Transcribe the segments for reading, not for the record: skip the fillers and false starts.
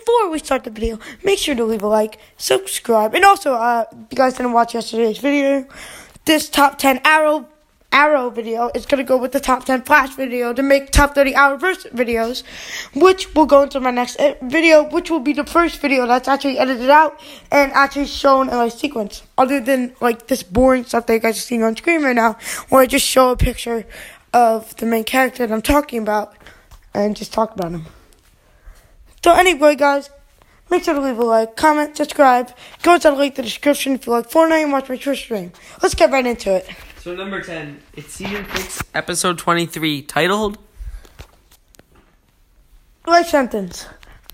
before we start the video, make sure to leave a like, subscribe, and also, if you guys didn't watch yesterday's video, this top 10 arrow video is going to go with the top 10 flash video to make top 30 arrowverse videos, which will go into my next video, which will be the first video that's actually edited out and actually shown in a sequence, other than like this boring stuff that you guys are seeing on screen right now, where I just show a picture of the main character that I'm talking about and just talk about him. So anyway, guys, make sure to leave a like, comment, subscribe, go inside the link in the description if you like Fortnite and watch my Twitch stream. Let's get right into it. So number 10, it's season 6, episode 23, titled Life Sentence.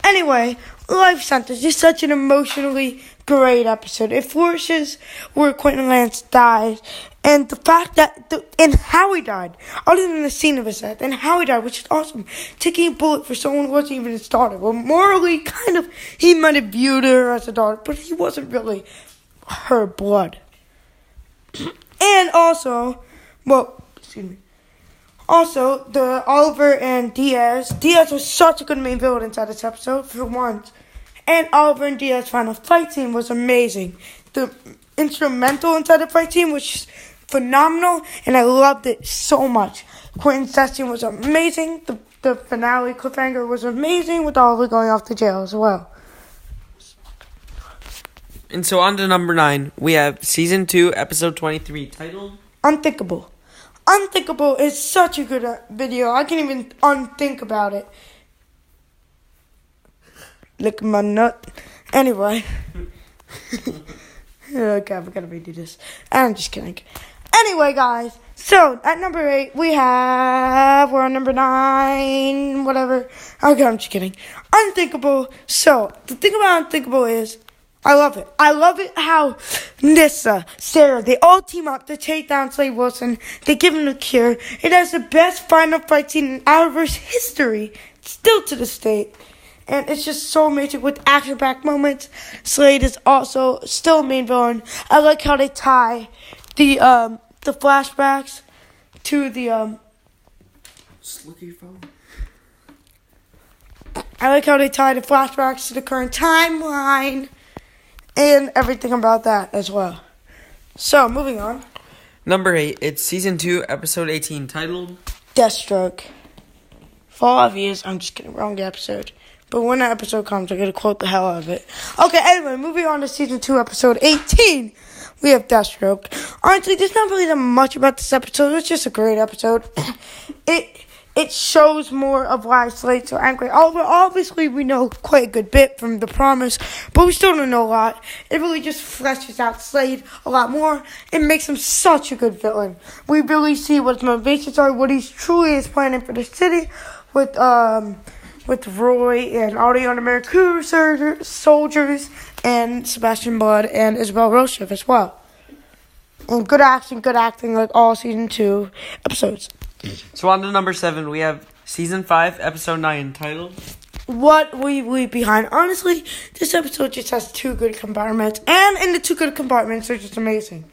Anyway, Life Sentence is such an emotionally great episode. It flourishes where Quentin Lance died, and the fact that and how he died, other than the scene of his death, and how he died, which is awesome. Taking a bullet for someone who wasn't even his daughter. Well, morally, kind of, he might have viewed her as a daughter, but he wasn't really her blood. And also, the Oliver and Diaz was such a good main villain inside this episode, for once. And Oliver and Diaz's final fight scene was amazing. The instrumental inside the fight scene was phenomenal, and I loved it so much. Quentin's death scene was amazing. The finale cliffhanger was amazing, with Oliver going off to jail as well. And so on to number 9, we have season 2, episode 23, titled Unthinkable. Unthinkable is such a good video. I can't even unthink about it. Look at my nut. Anyway. Okay, we gotta redo this. I'm just kidding. Anyway, guys. So, at number 8, we're on number 9, whatever. Okay, I'm just kidding. Unthinkable. So, the thing about Unthinkable is, I love it. I love it how Nissa, Sarah, they all team up to take down Slade Wilson. They give him the cure. It has the best final fight scene in Arrowverse history, still to this date. And it's just so amazing with action-packed moments. Slade is also still a main villain. I like how they tie the flashbacks to the Look at your phone. I like how they tie the flashbacks to the current timeline. And everything about that as well. So, moving on. Number 8, it's season 2, episode 18, titled Deathstroke. For all of you, I'm just kidding, wrong episode. But when that episode comes, I'm going to quote the hell out of it. Okay, anyway, moving on to season 2, episode 18. We have Deathstroke. Honestly, there's not really that much about this episode. It's just a great episode. It shows more of why Slade's so angry. Obviously, we know quite a good bit from The Promise, but we still don't know a lot. It really just fleshes out Slade a lot more. It makes him such a good villain. We really see what his motivations are, what he truly is planning for the city with Roy and all the other American soldiers and Sebastian Blood and Isabel Rochev as well. And good acting like all season 2 episodes. So on to number 7, we have season 5, episode 9, titled What We Leave Behind. Honestly, this episode just has 2 good compartments, and in the 2 good compartments, they're just amazing.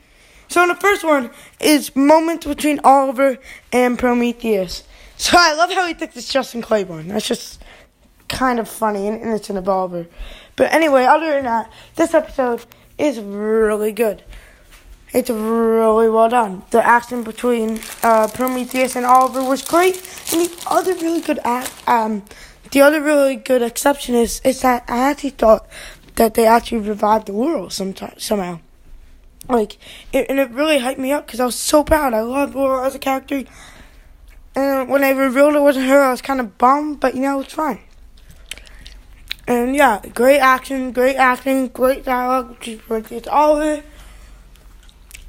So the first one is moments between Oliver and Prometheus. So I love how he thinks it's Justin Claiborne. That's just kind of funny and innocent of Oliver. But anyway, other than that, this episode is really good. It's really well done. The action between Prometheus and Oliver was great, and the other really good exception is that I actually thought that they actually revived the Laurel somehow. And it really hyped me up because I was so proud. I loved Laurel as a character, and when they revealed it wasn't her, I was kind of bummed, but it's fine. And yeah, great action, great acting, great dialogue between Prometheus and Oliver.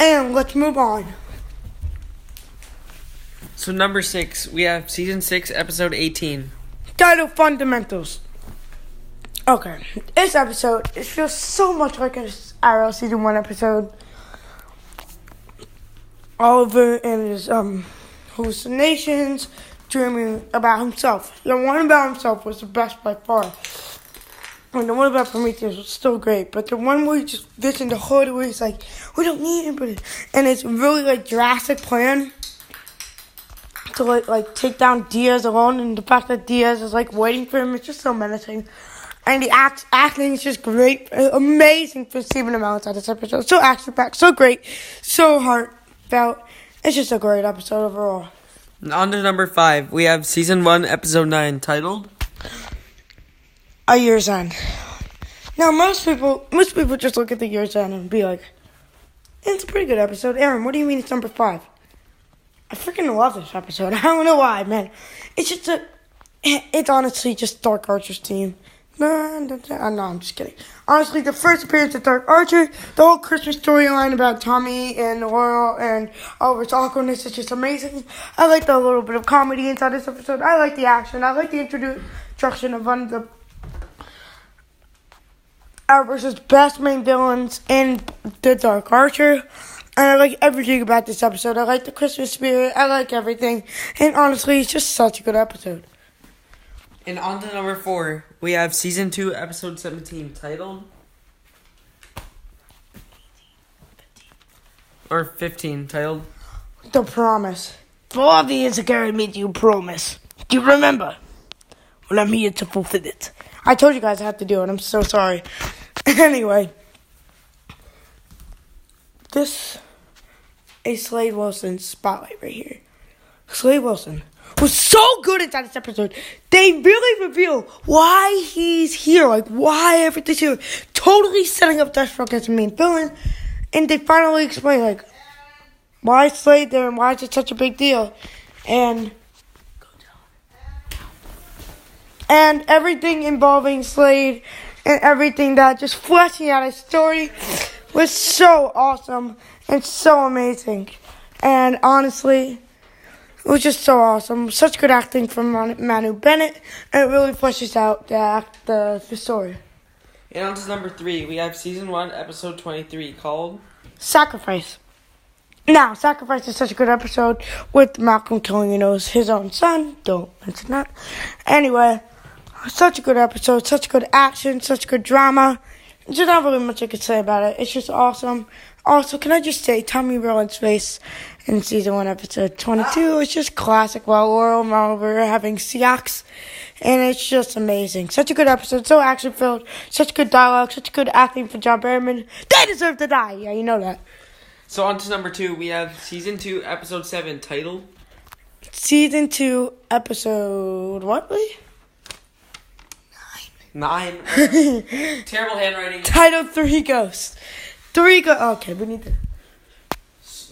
And let's move on. So number 6, we have season 6, episode 18. Title Fundamentals. Okay, this episode, it feels so much like an Arrow season 1 episode. Oliver and his hallucinations, dreaming about himself. The one about himself was the best by far. And the one about Prometheus was still great, but the one where he just visioned the hood, where he's like, we don't need anybody. And it's really drastic plan to take down Diaz alone, and the fact that Diaz is waiting for him, it's just so menacing. And the acting is just great. Amazing for Stephen Amell inside this episode. So action-packed, so great, so heartfelt. It's just a great episode overall. On to number 5, we have Season 1, Episode 9, titled A Year's End. Now, most people just look at the Year's End and be like, it's a pretty good episode. Aaron, what do you mean it's number 5? I freaking love this episode. I don't know why, man. It's honestly just Dark Archer's team. No, I'm just kidding. Honestly, the first appearance of Dark Archer, the whole Christmas storyline about Tommy and Laurel and Oliver's awkwardness is just amazing. I like the little bit of comedy inside this episode. I like the action. I like the introduction of one of the Arrowverse's best main villains in the Dark Archer. And I like everything about this episode. I like the Christmas spirit. I like everything. And honestly, it's just such a good episode. And on to number 4, we have Season 2, Episode 17, titled or 15, titled The Promise. 4 years ago, I made you a promise. Do you remember? Well, I'm here to fulfill it. I told you guys I had to do it. I'm so sorry. Anyway, this is Slade Wilson's spotlight right here. Slade Wilson was so good inside this episode. They really reveal why he's here, like why everything's here. Totally setting up Deathstroke as the main villain. And they finally explain, like, why is Slade there and why is it such a big deal. And everything involving Slade and everything that just fleshing out his story was so awesome and so amazing. And honestly, it was just so awesome. Such good acting from Manu Bennett, and it really fleshes out the story. And on to number 3, we have Season 1, Episode 23, called Sacrifice. Now, Sacrifice is such a good episode with Malcolm killing, his own son. Don't mention that. Anyway, such a good episode, such good action, such good drama. There's not really much I could say about it. It's just awesome. Also, can I just say, Tommy Roland's face in Season 1, Episode 22 is just classic. While Laurel and Oliver having Seahawks, and it's just amazing. Such a good episode, so action-filled, such good dialogue, such good acting for John Barrowman. They deserve to die. Yeah, you know that. So on to number 2, we have Season 2, Episode 7, titled Season 2, Episode what, Lee? 9. Terrible handwriting. Title 3 Ghosts. Okay, we need to.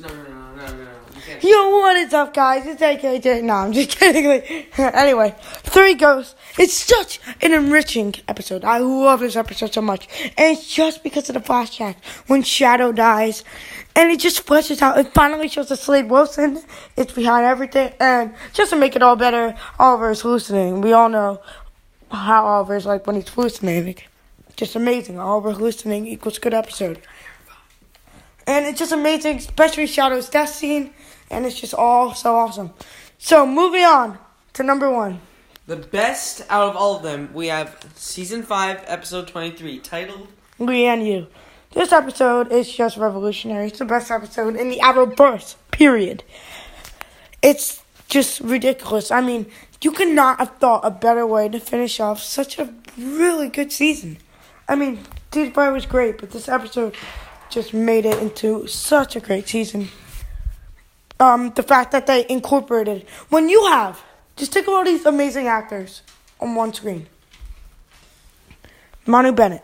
No. You can't. Yo, what is up, guys? It's AKJ. No, I'm just kidding. Anyway, 3 Ghosts. It's such an enriching episode. I love this episode so much. And it's just because of the flashback when Shadow dies. And it just fleshes out. It finally shows that Slade Wilson is behind everything. And just to make it all better, Oliver is hallucinating. We all know how Oliver is like when he's hallucinating. Just amazing. Oliver hallucinating equals good episode. And it's just amazing, especially Shadow's death scene. And it's just all so awesome. So, moving on to number 1. The best out of all of them, we have Season 5, Episode 23, titled Lee and You. This episode is just revolutionary. It's the best episode in the Arrowverse, period. It's just ridiculous. I mean, you could not have thought a better way to finish off such a really good season. I mean, Season 5 was great, but this episode just made it into such a great season. The fact that they incorporated, when you have, just take all these amazing actors on one screen. Manu Bennett,